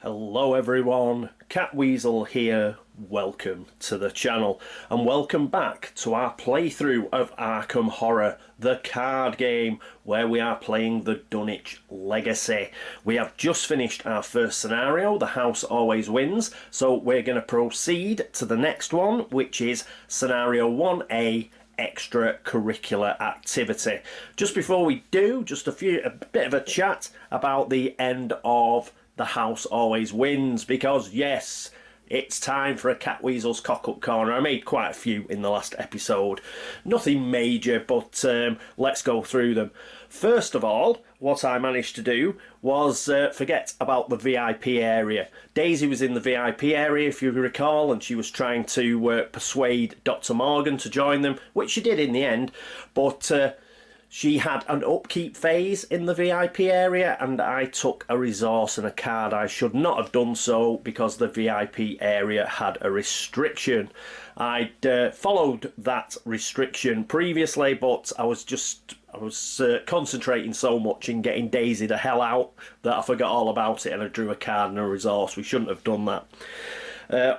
Hello everyone, Catweazle here, welcome to the channel and welcome back to our playthrough of Arkham Horror, the card game where we are playing the Dunwich Legacy. We have just finished our first scenario, the house always wins, so we're going to proceed to the next one, which is scenario 1A, extracurricular activity. Just before we do, just a bit of a chat about the end of The House Always Wins, because yes, it's time for a Catweazle's cock-up corner. I made quite a few in the last episode. Nothing major, but let's go through them. First of all, what I managed to do was forget about the VIP area. Daisy was in the VIP area, if you recall, and she was trying to persuade Dr. Morgan to join them, which she did in the end, but she had an upkeep phase in the VIP area, and I took a resource and a card. I should not have done so because the VIP area had a restriction. I'd followed that restriction previously, but I was concentrating so much in getting Daisy the hell out that I forgot all about it, and I drew a card and a resource. We shouldn't have done that.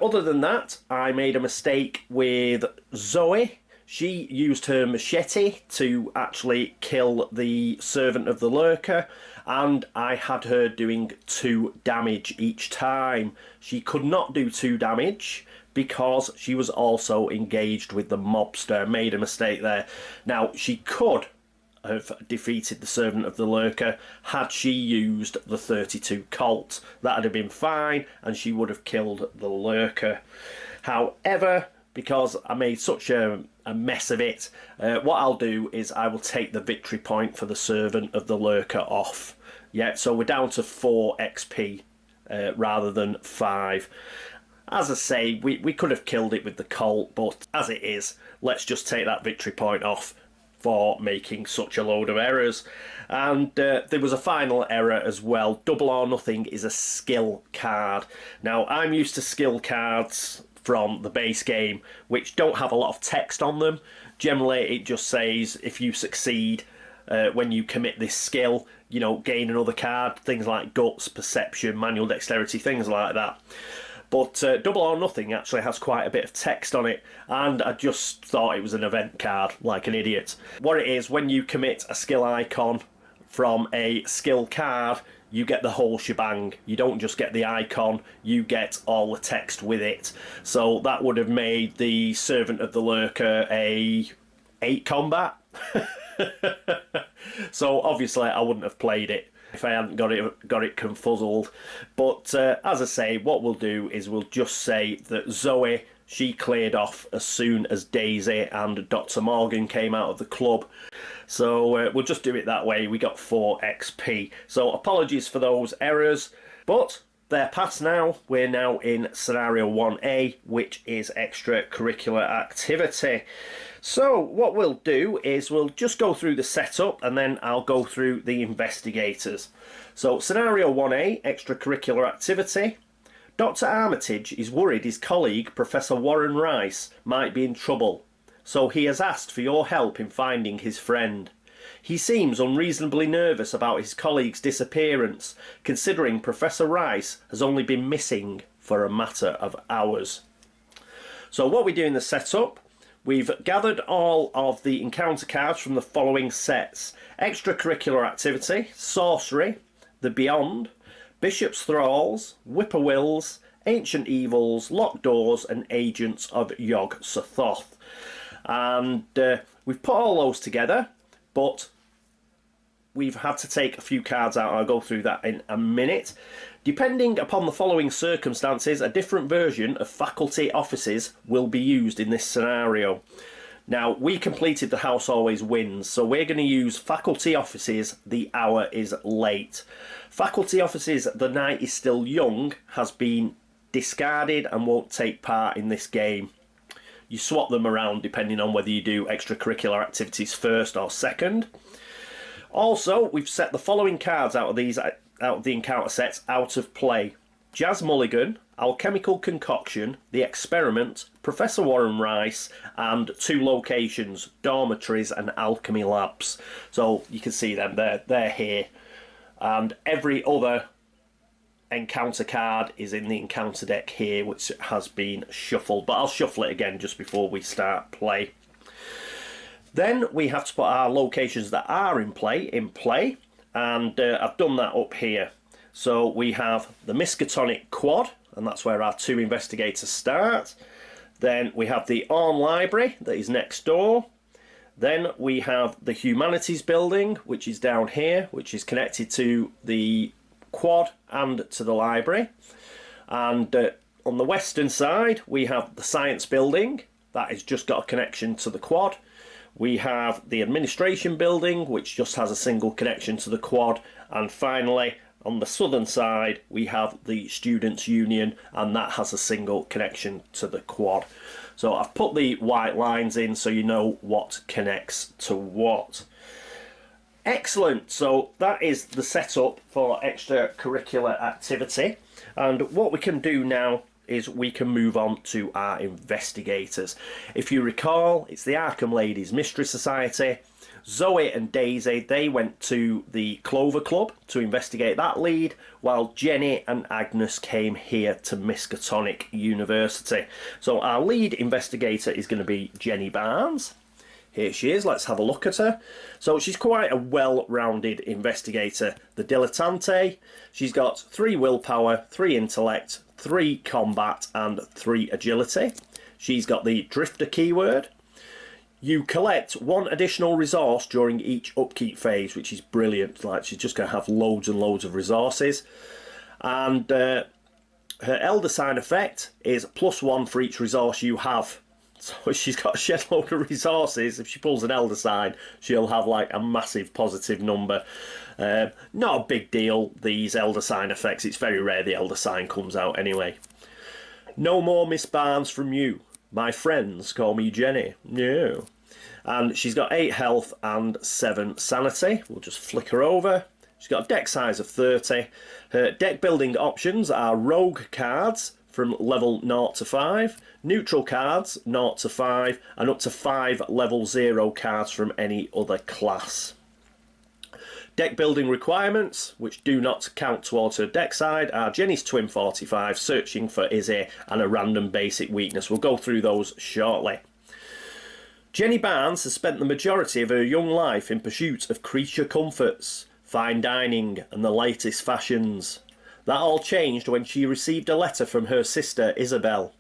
Other than that, I made a mistake with Zoe. She used her machete to actually kill the servant of the lurker, and I had her doing 2 damage each time. She could not do 2 damage because she was also engaged with the mobster. Made a mistake there. Now, she could have defeated the servant of the lurker had she used the 32 Colt. That'd have been fine, and she would have killed the lurker. However, because I made such a mess of it, what I'll do is I will take the victory point for the servant of the lurker off. Yeah, so we're down to 4 XP rather than 5. As I say, we could have killed it with the Colt, but as it is, let's just take that victory point off for making such a load of errors. And there was a final error as well. Double or Nothing is a skill card. Now, I'm used to skill cards from the base game, which don't have a lot of text on them. Generally, it just says if you succeed when you commit this skill, you know, gain another card. Things like Guts, Perception, Manual Dexterity, things like that. But Double or Nothing actually has quite a bit of text on it, and I just thought it was an event card, like an idiot. What it is, when you commit a skill icon from a skill card, you get the whole shebang. You don't just get the icon, you get all the text with it. So that would have made the Servant of the Lurker a 8 combat. So obviously I wouldn't have played it if I hadn't got it confuzzled. But as I say, what we'll do is we'll just say that Zoe, she cleared off as soon as Daisy and Dr. Morgan came out of the club. So we'll just do it that way. We got 4 XP. So apologies for those errors, but they're past now. We're now in scenario 1A, which is extracurricular activity. So what we'll do is we'll just go through the setup, and then I'll go through the investigators. So scenario 1A, extracurricular activity. Dr. Armitage is worried his colleague, Professor Warren Rice, might be in trouble, so he has asked for your help in finding his friend. He seems unreasonably nervous about his colleague's disappearance, considering Professor Rice has only been missing for a matter of hours. So what we do in the setup, we've gathered all of the encounter cards from the following sets: extracurricular activity, sorcery, the beyond, Bishop's Thralls, Whippoorwills, Ancient Evils, Locked Doors, and Agents of Yog-Sothoth. And we've put all those together, but we've had to take a few cards out, and I'll go through that in a minute. Depending upon the following circumstances, a different version of faculty offices will be used in this scenario. Now, we completed The House Always Wins, so we're going to use faculty offices, The Hour is Late. Faculty offices, The Night is Still Young, has been discarded and won't take part in this game. You swap them around depending on whether you do extracurricular activities first or second. Also, we've set the following cards out of the encounter sets out of play: Jazz Mulligan, Alchemical Concoction, The Experiment, Professor Warren Rice, and 2 locations, Dormitories and Alchemy Labs. So you can see them, they're here. And every other encounter card is in the encounter deck here, which has been shuffled, but I'll shuffle it again just before we start play. Then we have to put our locations that are in play, and I've done that up here. So we have the Miskatonic Quad, and that's where our 2 investigators start. Then we have the Arm Library that is next door. Then we have the Humanities Building, which is down here, which is connected to the quad and to the library. And on the western side, we have the Science Building. That has just got a connection to the quad. We have the Administration Building, which just has a single connection to the quad. And finally, on the southern side, we have the Students' Union, and that has a single connection to the quad. So I've put the white lines in so you know what connects to what. Excellent. So that is the setup for extracurricular activity. And what we can do now is we can move on to our investigators. If you recall, it's the Arkham Ladies Mystery Society. Zoe and Daisy, they went to the Clover Club to investigate that lead, while Jenny and Agnes came here to Miskatonic University. So our lead investigator is going to be Jenny Barnes. Here she is, let's have a look at her. So she's quite a well-rounded investigator. The dilettante, she's got 3 willpower, 3 intellect, 3 combat and 3 agility. She's got the drifter keyword. You collect 1 additional resource during each upkeep phase, which is brilliant. Like, she's just going to have loads and loads of resources. And her elder sign effect is +1 for each resource you have. So she's got a shed load of resources. If she pulls an elder sign, she'll have like a massive positive number. Not a big deal, these elder sign effects. It's very rare the elder sign comes out anyway. No more Miss Barnes from you. My friends call me Jenny. Yeah. And she's got 8 health and 7 sanity. We'll just flick her over. She's got a deck size of 30. Her deck building options are rogue cards from level 0 to 5, neutral cards 0 to 5, and up to 5 level 0 cards from any other class. Deck building requirements, which do not count towards her deck side, are Jenny's Twin 45, searching for Izzy, and a random basic weakness. We'll go through those shortly. Jenny Barnes has spent the majority of her young life in pursuit of creature comforts, fine dining, and the latest fashions. That all changed when she received a letter from her sister Isabel.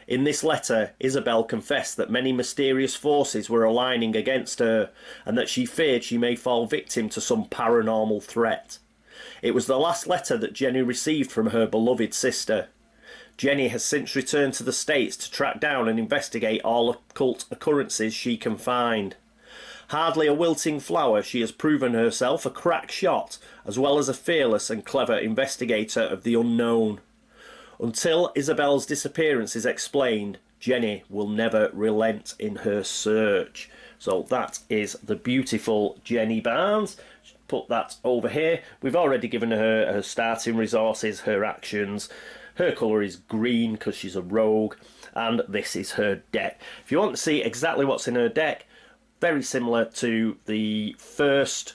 In this letter, Isabel confessed that many mysterious forces were aligning against her, and that she feared she may fall victim to some paranormal threat. It was the last letter that Jenny received from her beloved sister. Jenny has since returned to the States to track down and investigate all occult occurrences she can find. Hardly a wilting flower, she has proven herself a crack shot, as well as a fearless and clever investigator of the unknown. Until Isabel's disappearance is explained, Jenny will never relent in her search. So that is the beautiful Jenny Barnes. Put that over here. We've already given her her starting resources, her actions. Her colour is green because she's a rogue. And this is her deck. If you want to see exactly what's in her deck, very similar to the first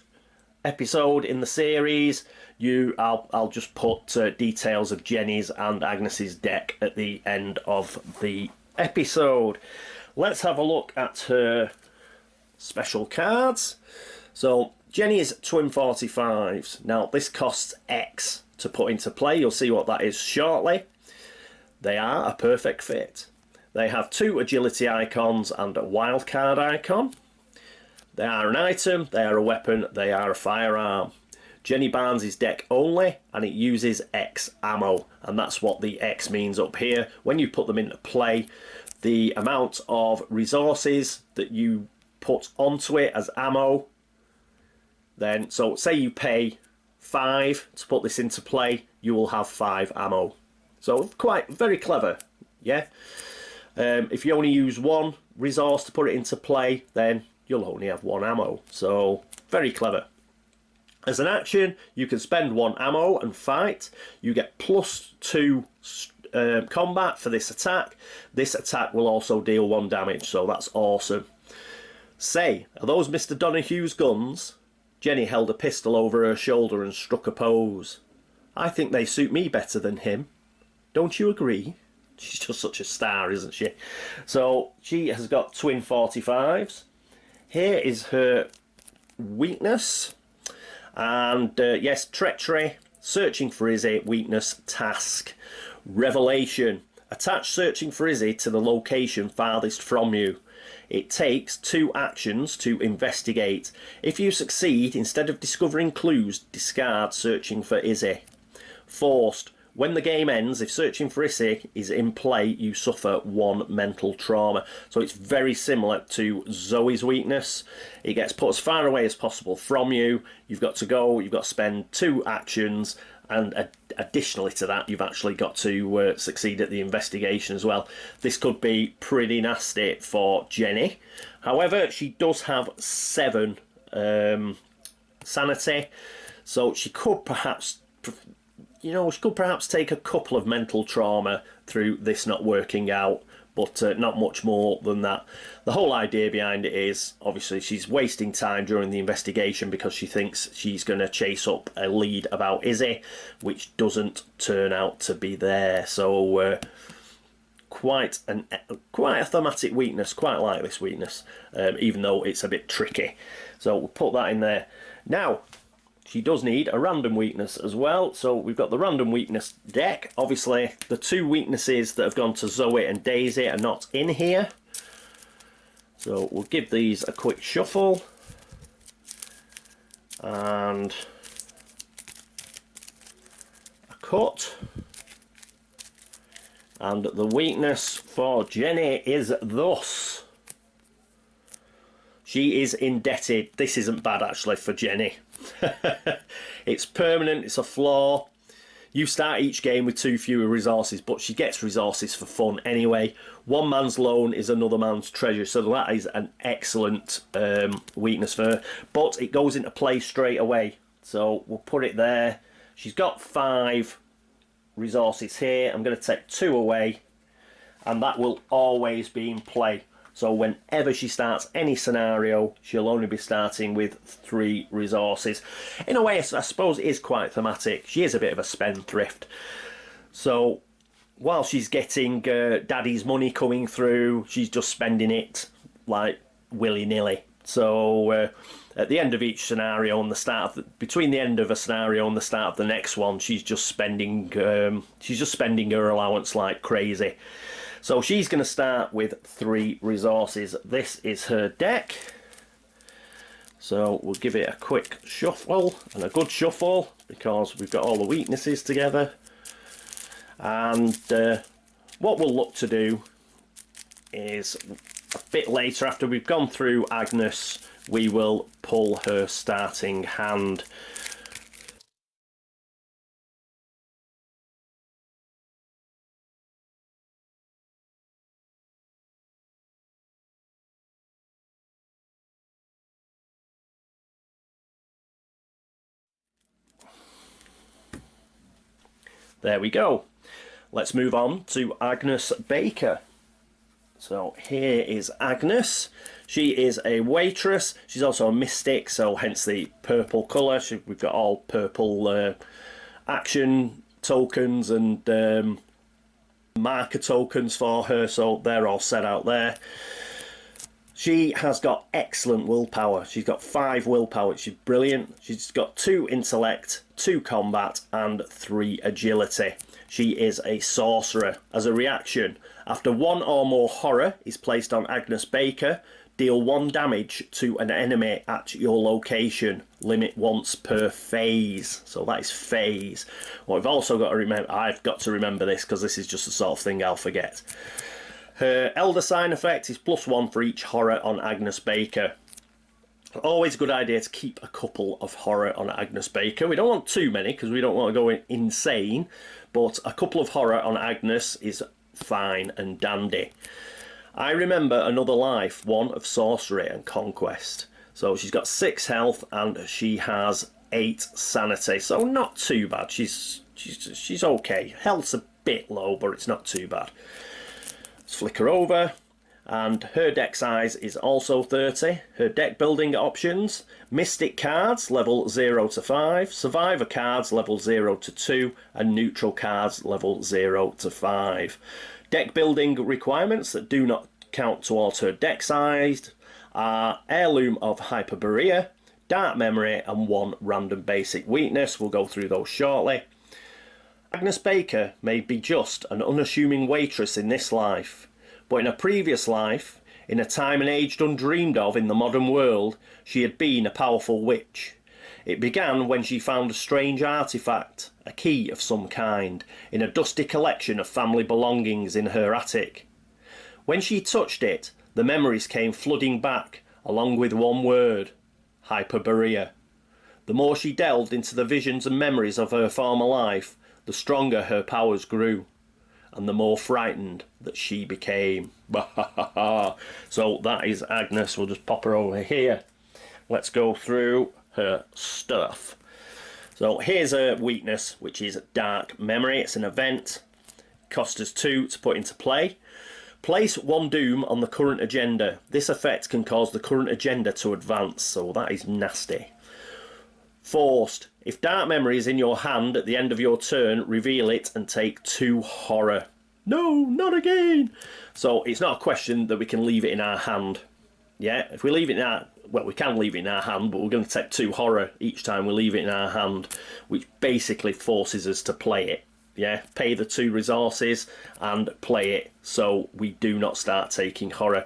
episode in the series, I'll just put details of Jenny's and Agnes's deck at the end of the episode. Let's have a look at her special cards. So Jenny's Twin 45s. Now this costs X to put into play. You'll see what that is shortly. They are a perfect fit. They have 2 agility icons and a wildcard icon. They are an item, they are a weapon, they are a firearm. Jenny Barnes' deck only, and it uses X ammo, and that's what the X means up here. When you put them into play, the amount of resources that you put onto it as ammo, then, so say you pay 5 to put this into play, you will have 5 ammo. So quite very clever, yeah. If you only use 1 resource to put it into play, then you'll only have 1 ammo. So very clever. As an action, you can spend 1 ammo and fight. You get +2 combat for this attack. This attack will also deal 1 damage, so that's awesome. Say, are those Mr. Donahue's guns? Jenny held a pistol over her shoulder and struck a pose. I think they suit me better than him. Don't you agree? She's just such a star, isn't she? So she has got twin 45s. Here is her weakness. And yes, treachery, searching for Izzy, weakness, task. Revelation. Attach searching for Izzy to the location farthest from you. It takes 2 actions to investigate. If you succeed, instead of discovering clues, discard searching for Izzy. Forced. When the game ends, if searching for Izzy is in play, you suffer 1 mental trauma. So it's very similar to Zoe's weakness. It gets put as far away as possible from you. You've got to go, you've got to spend 2 actions, and additionally to that, you've actually got to succeed at the investigation as well. This could be pretty nasty for Jenny. However, she does have 7 sanity, so she could perhaps... she could perhaps take a couple of mental trauma through this not working out, but not much more than that. The whole idea behind it is, obviously, she's wasting time during the investigation because she thinks she's going to chase up a lead about Izzy, which doesn't turn out to be there. So, quite a thematic weakness. Quite like this weakness, even though it's a bit tricky. So we'll put that in there. Now, she does need a random weakness as well, so we've got the random weakness deck. Obviously, the 2 weaknesses that have gone to Zoe and Daisy are not in here. So we'll give these a quick shuffle. And a cut. And the weakness for Jenny is thus. She is indebted. This isn't bad, actually, for Jenny. It's permanent, it's a flaw. You start each game with 2 fewer resources, but she gets resources for fun anyway. One man's loan is another man's treasure, so that is an excellent weakness for her. But it goes into play straight away, so we'll put it there. She's got 5 resources here. I'm going to take 2 away, and that will always be in play. So whenever she starts any scenario, she'll only be starting with 3 resources. In a way, I suppose it is quite thematic. She is a bit of a spendthrift. So while she's getting daddy's money coming through, she's just spending it like willy-nilly. So at the end of each scenario and the start of between the end of a scenario and the start of the next one, she's just spending her allowance like crazy. So she's going to start with 3 resources. This is her deck. So we'll give it a quick shuffle, and a good shuffle, because we've got all the weaknesses together. And what we'll look to do is, a bit later, after we've gone through Agnes, we will pull her starting hand. There we go. Let's move on to Agnes Baker. So here is Agnes. She is a waitress. She's also a mystic, so hence the purple colour. We've got all purple action tokens and marker tokens for her, so they're all set out there. She has got excellent willpower. She's got 5 willpower, which is brilliant. She's got 2 intellect, 2 combat, and 3 agility. She is a sorcerer. As a reaction, after 1 or more horror is placed on Agnes Baker, deal 1 damage to an enemy at your location. Limit once per phase. So that is phase. What I've also got to remember, I've got to remember this because this is just the sort of thing I'll forget. Her Elder Sign effect is +1 for each horror on Agnes Baker. Always a good idea to keep a couple of horror on Agnes Baker. We don't want too many because we don't want to go insane, but a couple of horror on Agnes is fine and dandy. I remember another life, one of sorcery and conquest. So she's got 6 health and she has 8 sanity, so not too bad. She's okay. Health's a bit low, but it's not too bad. Let's flick her over, and her deck size is also 30. Her deck building options: Mystic cards level 0 to 5, Survivor cards level 0 to 2, and Neutral cards level 0 to 5. Deck building requirements that do not count towards her deck size are Heirloom of Hyperborea, Dark Memory, and 1 random basic weakness. We'll go through those shortly. Agnes Baker may be just an unassuming waitress in this life, but in a previous life, in a time and age undreamed of in the modern world, she had been a powerful witch. It began when she found a strange artifact, a key of some kind, in a dusty collection of family belongings in her attic. When she touched it, the memories came flooding back, along with one word: Hyperborea. The more she delved into the visions and memories of her former life, the stronger her powers grew, and the more frightened that she became. So that is Agnes. We'll just pop her over here. Let's go through her stuff. So here's her weakness, which is Dark Memory. It's an event. Cost us 2 to put into play. Place 1 doom on the current agenda. This effect can cause the current agenda to advance, so that is nasty. Forced. If Dark Memory is in your hand at the end of your turn, reveal it and take 2 horror. No, not again! So it's not a question that we can leave it in our hand. Yeah, if we leave it in our... Well, we can leave it in our hand, but we're going to take 2 horror each time we leave it in our hand, which basically forces us to play it. Yeah, pay the 2 resources and play it, so we do not start taking horror.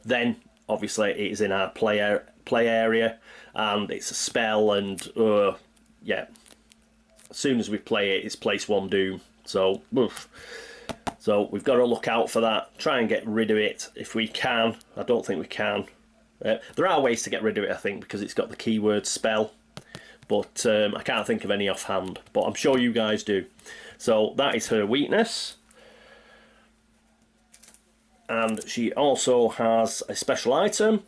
Then, obviously, it is in our play area, and it's a spell, and yeah, as soon as we play it, it's place 1 doom. So, oof. So we've got to look out for that. Try and get rid of it if we can. I don't think we can. There are ways to get rid of it, I think, because it's got the keyword spell, but I can't think of any offhand, but I'm sure you guys do. So that is her weakness. And she also has a special item.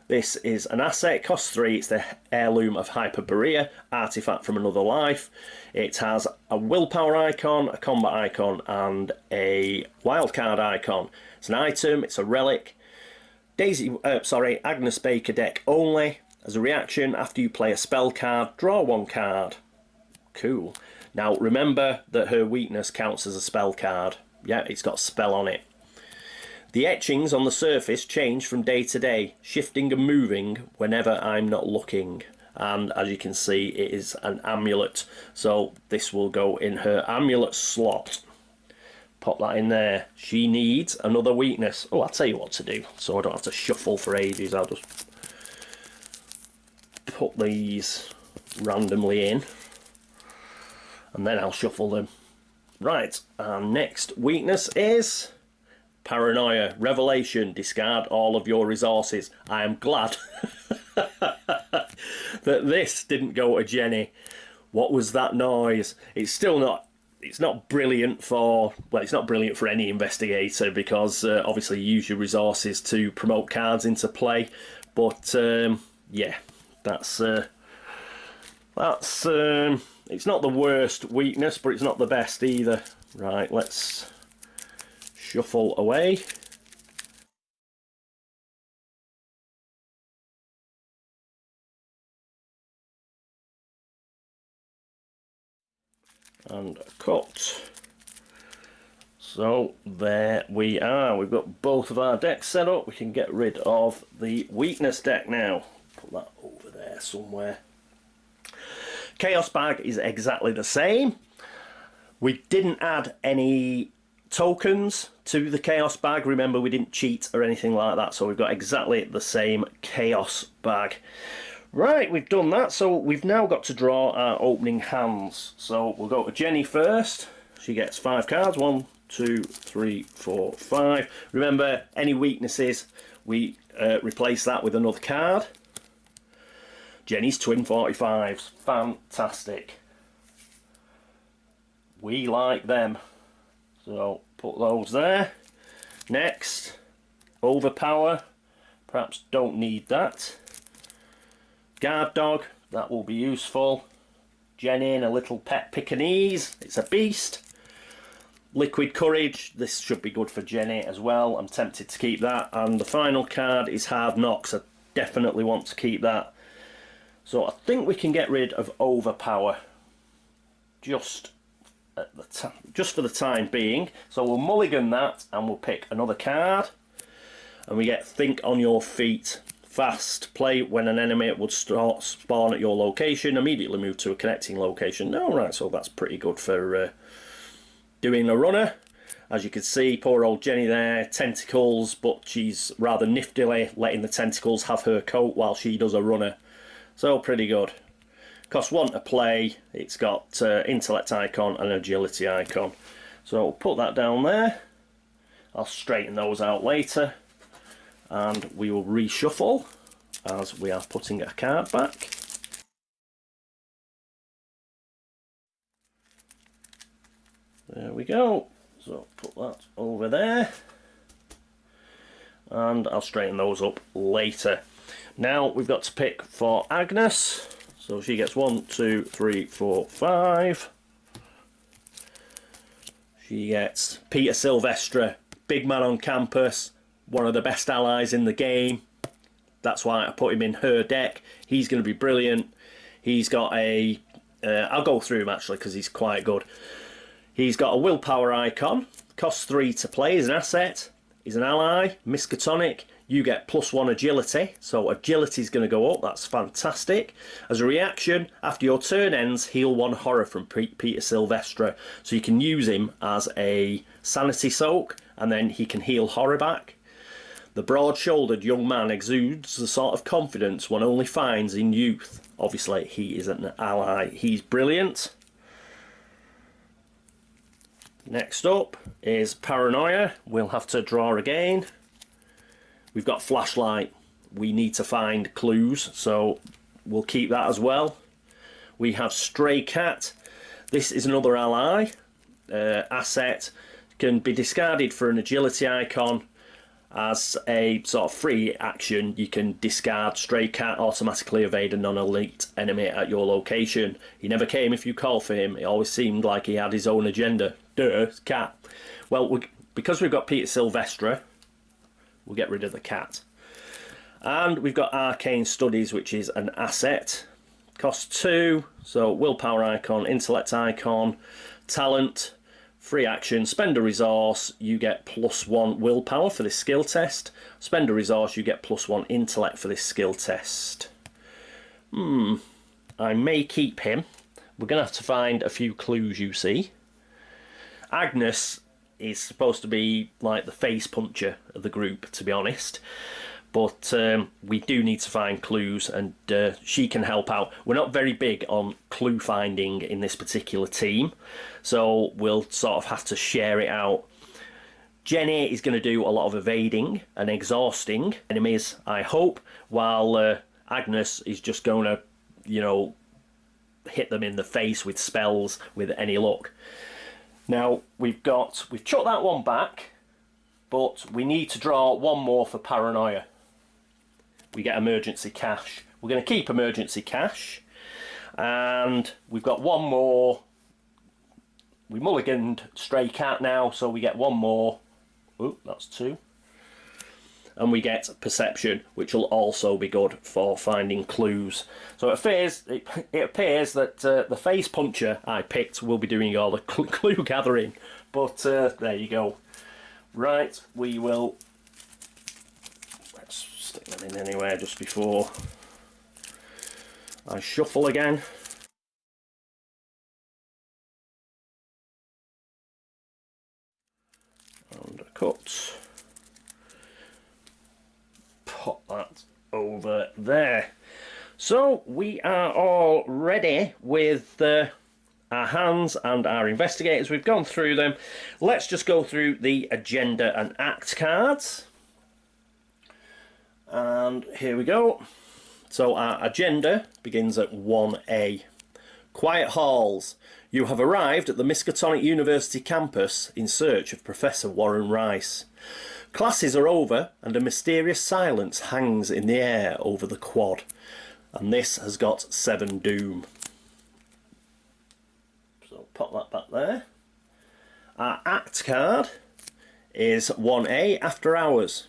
This is an asset, costs 3, it's the Heirloom of Hyperborea, artifact from another life. It has a willpower icon, a combat icon, and a wildcard icon. It's an item, it's a relic. Agnes Baker deck only. As a reaction, after you play a spell card, draw 1 card. Cool. Now remember that her weakness counts as a spell card. Yeah, it's got spell on it. The etchings on the surface change from day to day, shifting and moving whenever I'm not looking. And as you can see, it is an amulet. So this will go in her amulet slot. Pop that in there. She needs another weakness. Oh, I'll tell you what to do, so I don't have to shuffle for ages. I'll just put these randomly in, and then I'll shuffle them. Right, our next weakness is Paranoia. Revelation. Discard all of your resources. I am glad that this didn't go to Jenny. What was that noise? It's still not... It's not brilliant for... Well, it's not brilliant for any investigator, because obviously you use your resources to promote cards into play. But yeah, that's it's not the worst weakness, but it's not the best either. Right, let's shuffle away. And cut. So there we are. We've got both of our decks set up. We can get rid of the weakness deck now. Put that over there somewhere. Chaos bag is exactly the same. We didn't add any tokens to the chaos bag. Remember, we didn't cheat or anything like that, so we've got exactly the same chaos bag. Right, we've done that, so we've now got to draw our opening hands. So we'll go to Jenny first. She gets 5 cards. 1, 2, 3, 4, 5. Remember, any weaknesses, we replace that with another card. Jenny's twin 45s. Fantastic. We like them. So put those there. Next, overpower. Perhaps don't need that. Guard dog, that will be useful. Jenny, a little pet Pekingese, it's a beast. Liquid Courage, this should be good for Jenny as well. I'm tempted to keep that. And the final card is Hard Knocks. I definitely want to keep that. So I think we can get rid of Overpower just for the time being. So we'll mulligan that and we'll pick another card. And we get Think on Your Feet. Fast. Play when an enemy would spawn at your location. Immediately move to a connecting location. No, right, so that's pretty good for doing a runner. As you can see, poor old Jenny there, tentacles, but she's rather niftily letting the tentacles have her coat while she does a runner. So pretty good. Costs 1 to play. It's got intellect icon and agility icon. So we'll put that down there. I'll straighten those out later. And we will reshuffle as we are putting a card back. There we go. So put that over there. And I'll straighten those up later. Now we've got to pick for Agnes. So she gets 1, 2, 3, 4, 5. She gets Peter Silvestre, big man on campus, one of the best allies in the game. That's why I put him in her deck. He's going to be brilliant. He's got a... I'll go through him actually because he's quite good. He's got a willpower icon. Costs 3 to play. He's an asset. He's an ally. Miskatonic. You get +1 agility. So agility is going to go up. That's fantastic. As a reaction, after your turn ends, heal 1 horror from Peter Silvestre. So you can use him as a sanity soak and then he can heal horror back. The broad-shouldered young man exudes the sort of confidence one only finds in youth. Obviously, he is an ally. He's brilliant. Next up is Paranoia. We'll have to draw again. We've got Flashlight. We need to find clues, so we'll keep that as well. We have Stray Cat. This is another ally. Asset. Can be discarded for an agility icon. As a sort of free action, you can discard Stray Cat, automatically evade a non-elite enemy at your location. He never came if you call for him. It always seemed like he had his own agenda. Duh, cat. Well, because we've got Peter Silvestre, we'll get rid of the cat. And we've got Arcane Studies, which is an asset. Costs 2, so willpower icon, intellect icon, talent, free action, spend a resource, you get +1 willpower for this skill test. Spend a resource, you get +1 intellect for this skill test. I may keep him. We're going to have to find a few clues, you see. Agnes is supposed to be like the face puncher of the group, to be honest. But we do need to find clues, and she can help out. We're not very big on clue finding in this particular team, so we'll sort of have to share it out. Jenny is going to do a lot of evading and exhausting enemies, I hope, while Agnes is just going to, you know, hit them in the face with spells with any luck. Now, we've chucked that one back, but we need to draw one more for Paranoia. We get emergency cash. We're going to keep emergency cash, and we've got one more. We mulliganed Stray Cat now, so we get one more. Oh, that's 2. And we get Perception, which will also be good for finding clues. So it appears that the face puncher I picked will be doing all the clue gathering. But there you go. Right, we will... Let's stick them in anywhere just before I shuffle again. And a cut. Put that over there. So we are all ready with our hands and our investigators. We've gone through them. Let's just go through the agenda and act cards. And here we go. So our agenda begins at 1A. Quiet halls. You have arrived at the Miskatonic University campus in search of Professor Warren Rice. Classes are over and a mysterious silence hangs in the air over the quad. And this has got 7 doom. So pop that back there. Our next card is 1A, After Hours.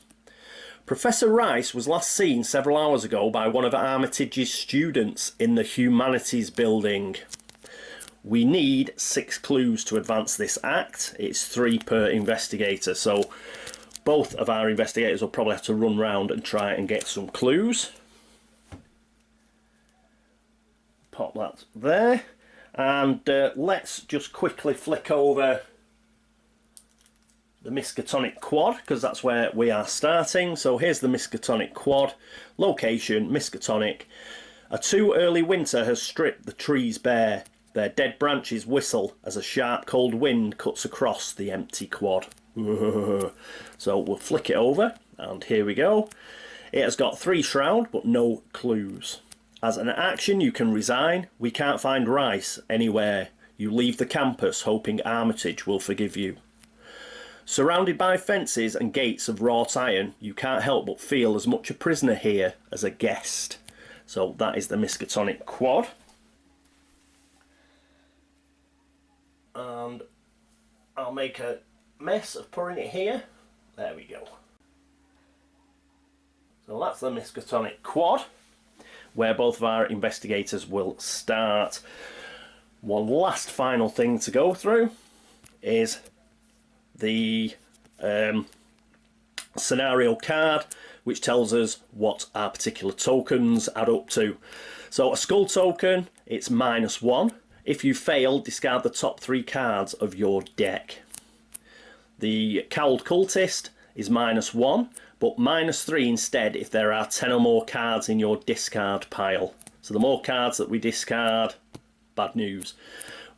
Professor Rice was last seen several hours ago by one of Armitage's students in the Humanities building. We need 6 clues to advance this act. It's 3 per investigator, so both of our investigators will probably have to run round and try and get some clues. Pop that there, and let's just quickly flick over the Miskatonic quad, because that's where we are starting. So here's the Miskatonic quad. Location, Miskatonic. A too early winter has stripped the trees bare. Their dead branches whistle as a sharp cold wind cuts across the empty quad. So we'll flick it over, and here we go. It has got 3 shroud but no clues. As an action you can resign. We can't find Rice anywhere. You leave the campus hoping Armitage will forgive you. Surrounded by fences and gates of wrought iron, you can't help but feel as much a prisoner here as a guest. So that is the Miskatonic quad. And I'll make a mess of pouring it here. There we go. So that's the Miskatonic quad, where both of our investigators will start. One last final thing to go through is the scenario card, which tells us what our particular tokens add up to. So a skull token, it's -1. If you fail, discard the top 3 cards of your deck. The cowled cultist is -1, but -3 instead if there are 10 or more cards in your discard pile. So the more cards that we discard, bad news.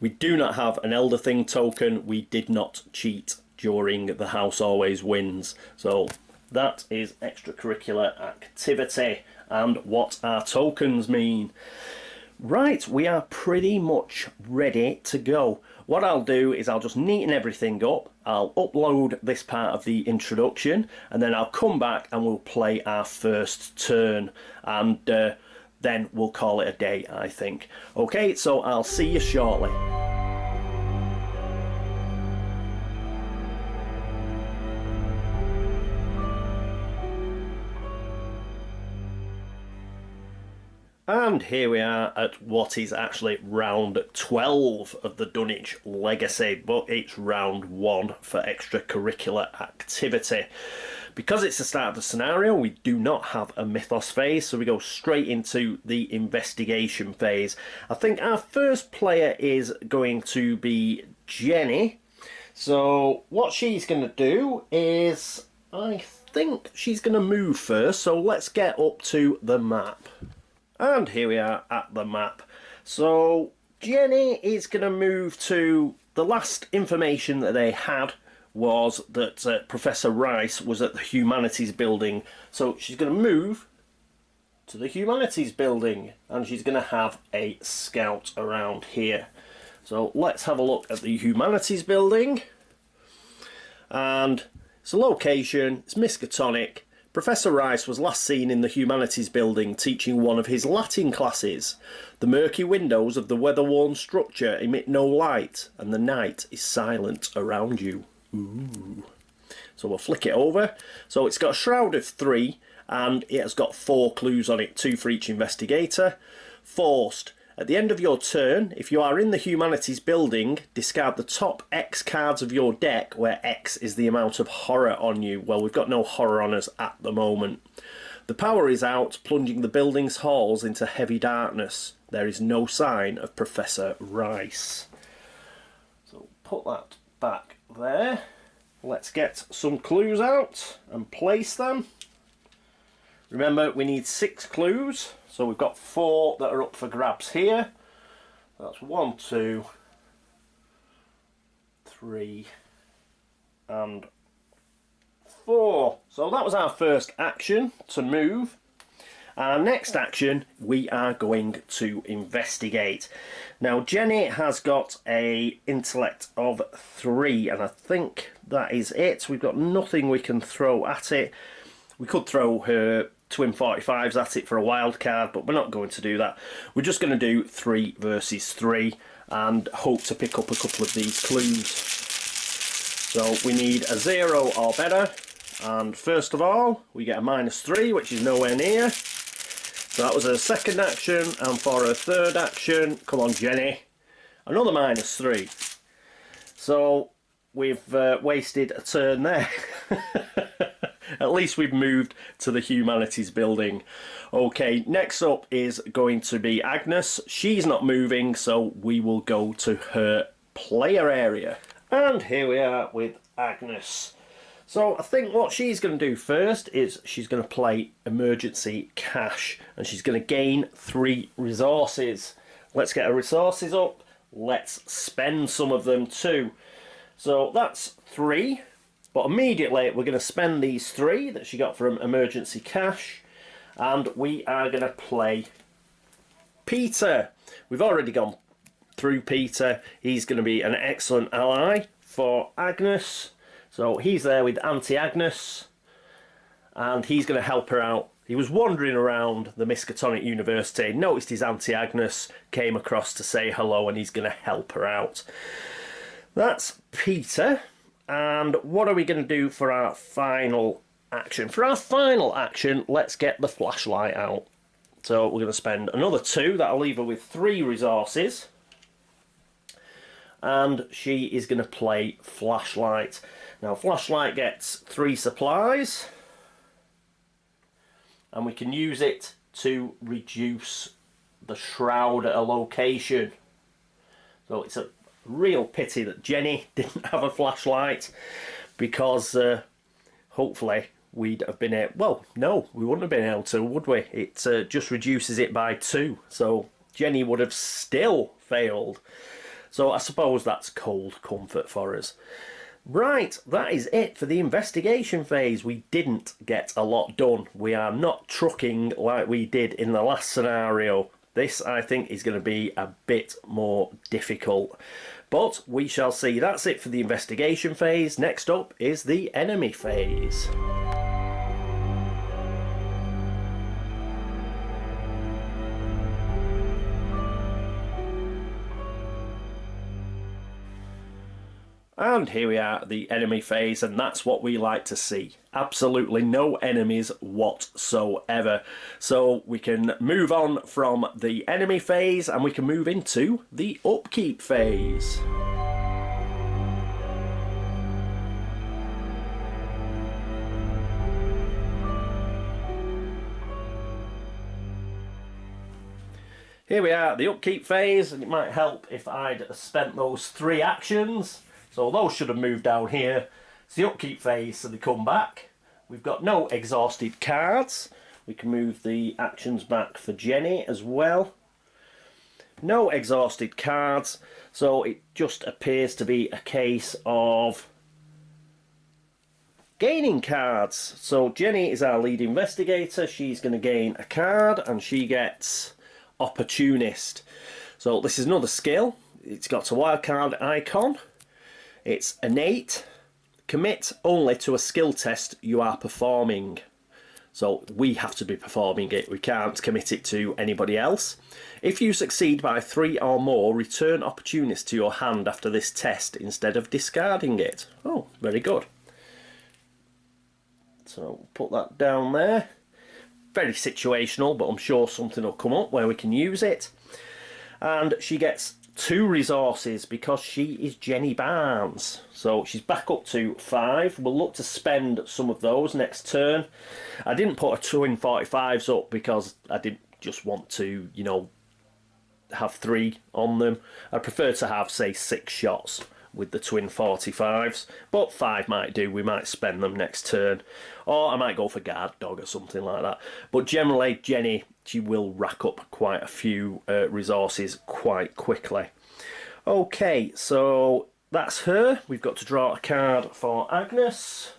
We do not have an Elder Thing token. We did not cheat during the House Always Wins. So that is extracurricular activity and what our tokens mean. Right, we are pretty much ready to go. What I'll do is I'll just neaten everything up. I'll upload this part of the introduction, and then I'll come back and we'll play our first turn, and then we'll call it a day, I think. Okay, so I'll see you shortly. And here we are at what is actually round 12 of the Dunwich Legacy, but it's round 1 for extracurricular activity. Because it's the start of the scenario, we do not have a mythos phase, so we go straight into the investigation phase. I think our first player is going to be Jenny. So what she's going to do is, I think she's going to move first, so let's get up to the map. And here we are at the map. So Jenny is going to move to, the last information that they had was that Professor Rice was at the Humanities building. So she's going to move to the Humanities building, and she's going to have a scout around here. So let's have a look at the Humanities building. And it's a location, it's Miskatonic. Professor Rice was last seen in the Humanities building teaching one of his Latin classes. The murky windows of the weather-worn structure emit no light, and the night is silent around you. Ooh. So we'll flick it over. So it's got a shroud of 3, and it has got 4 clues on it, 2 for each investigator. Forced. At the end of your turn, if you are in the Humanities building, discard the top X cards of your deck, where X is the amount of horror on you. Well, we've got no horror on us at the moment. The power is out, plunging the building's halls into heavy darkness. There is no sign of Professor Rice. So put that back there. Let's get some clues out and place them. Remember, we need 6 clues. So we've got 4 that are up for grabs here. That's 1, 2, 3, and 4. So that was our first action, to move. Our next action, we are going to investigate. Now Jenny has got a intellect of 3, and I think that is it. We've got nothing we can throw at it. We could throw her twin 45s at it for a wild card, but we're not going to do that. We're just going to do 3 versus 3 and hope to pick up a couple of these clues. So we need a 0 or better. And first of all, we get a -3, which is nowhere near. So that was her second action, and for her third action, come on Jenny, another -3. So we've wasted a turn there. At least we've moved to the humanities building. Okay, next up is going to be Agnes. She's not moving, so we will go to her player area. And here we are with Agnes. So I think what she's going to do first is she's going to play emergency cash, and she's going to gain 3 resources. Let's get her resources up. Let's spend some of them too. So that's 3, but immediately we're going to spend these 3 that she got from emergency cash, and we are going to play Peter. We've already gone through Peter. He's going to be an excellent ally for Agnes. So he's there with Auntie Agnes, and he's going to help her out. He was wandering around the Miskatonic University, noticed his Auntie Agnes, came across to say hello, and he's going to help her out. That's Peter. And what are we going to do for our final action? For our final action, let's get the flashlight out. So we're going to spend another 2. That'll leave her with 3 resources. And she is going to play flashlight. Now flashlight gets 3 supplies, and we can use it to reduce the shroud at a location. So it's a real pity that Jenny didn't have a flashlight, because hopefully we'd have been able, well, no, we wouldn't have been able to, would we? It just reduces it by 2, so Jenny would have still failed. So I suppose that's cold comfort for us. Right, that is it for the investigation phase. We didn't get a lot done. We are not trucking like we did in the last scenario. This, I think, is going to be a bit more difficult. But we shall see. That's it for the investigation phase. Next up is the enemy phase. And here we are at the enemy phase, and that's what we like to see. Absolutely no enemies whatsoever. So we can move on from the enemy phase and we can move into the upkeep phase. Here we are at the upkeep phase, and it might help if I'd spent those 3 actions. So those should have moved down here. It's the upkeep phase, so they come back. We've got no exhausted cards. We can move the actions back for Jenny as well. No exhausted cards, so it just appears to be a case of gaining cards. So Jenny is our lead investigator. She's going to gain a card, and she gets Opportunist. So this is another skill. It's got a wildcard icon. It's innate. Commit only to a skill test you are performing. So we have to be performing it. We can't commit it to anybody else. If you succeed by 3 or more, return Opportunist to your hand after this test instead of discarding it. Oh, very good. So put that down there. Very situational, but I'm sure something will come up where we can use it. And she gets 2 resources because she is Jenny Barnes. So she's back up to 5. We'll look to spend some of those next turn. I didn't put her twin 45s up because I didn't just want to, you know, have 3 on them. I prefer to have, say, 6 shots with the twin 45s, but 5 might do. We might spend them next turn, or I might go for guard dog or something like that. But generally Jenny, she will rack up quite a few resources quite quickly. Okay, so that's her. We've got to draw a card for Agnes,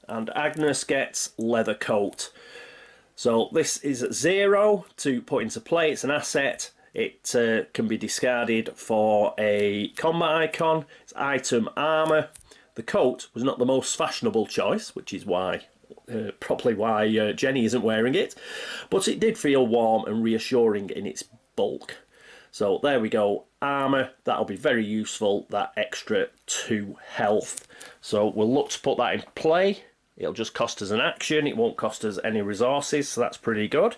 and Agnes gets leather coat. So this is 0 to put into play. It's an asset. It can be discarded for a combat icon. It's item armour. The coat was not the most fashionable choice, which is why, probably why Jenny isn't wearing it. But it did feel warm and reassuring in its bulk. So there we go, armour, that'll be very useful, that extra 2 health. So we'll look to put that in play. It'll just cost us an action, it won't cost us any resources, so that's pretty good.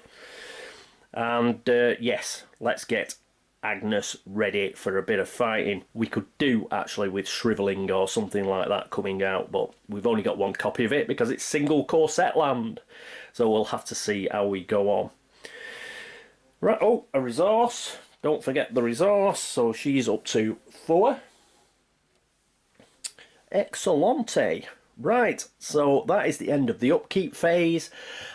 And yes, let's get Agnes ready for a bit of fighting. We could do actually with shrilling or something like that coming out, but we've only got 1 copy of it because it's single core set land. So we'll have to see how we go on. Right, oh, a resource. Don't forget the resource. So she's up to 4. Excellente. Right, so that is the end of the upkeep phase,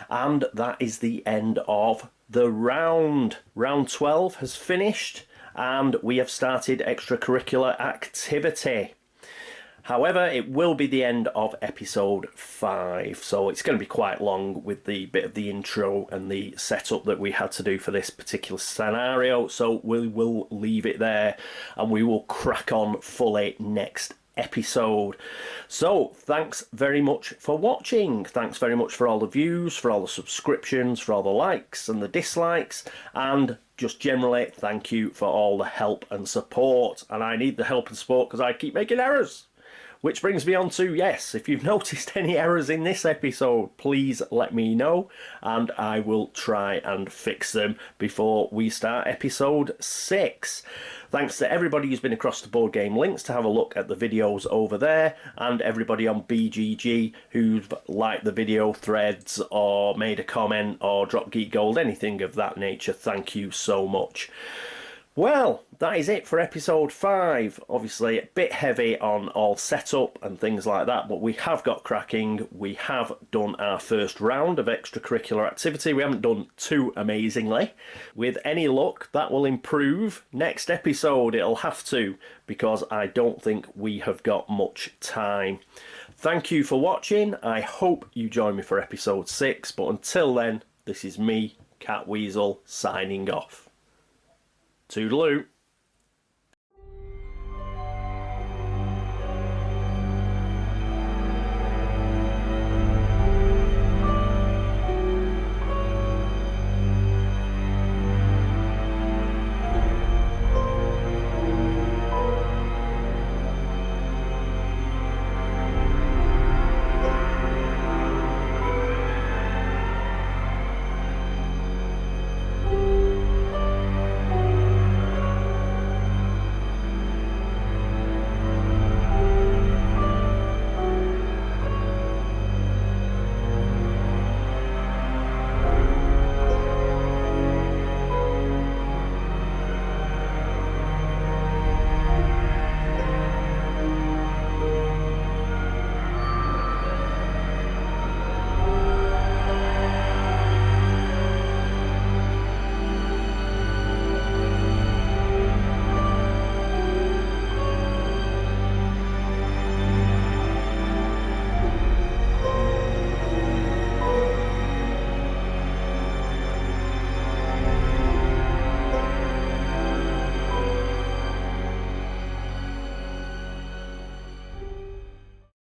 and that is the end of the round. Round 12 has finished, and we have started extracurricular activity. However, it will be the end of episode 5, so it's going to be quite long with the bit of the intro and the setup that we had to do for this particular scenario, so we will leave it there, and we will crack on fully next episode. So thanks very much for watching. Thanks very much for all the views, for all the subscriptions, for all the likes and the dislikes, and just generally thank you for all the help and support. And I need the help and support because I keep making errors. Which brings me on to, yes, if you've noticed any errors in this episode, please let me know, and I will try and fix them before we start episode 6. Thanks to everybody who's been across the Board Game Links to have a look at the videos over there, and everybody on BGG who's liked the video threads or made a comment or dropped Geek Gold, anything of that nature. Thank you so much. Well, that is it for episode 5. Obviously a bit heavy on all setup and things like that, but we have got cracking. We have done our first round of extracurricular activity. We haven't done too amazingly. With any luck, that will improve. Next episode it'll have to, because I don't think we have got much time. Thank you for watching. I hope you join me for episode 6, but until then, this is me, Catweazle, signing off. Toodaloo.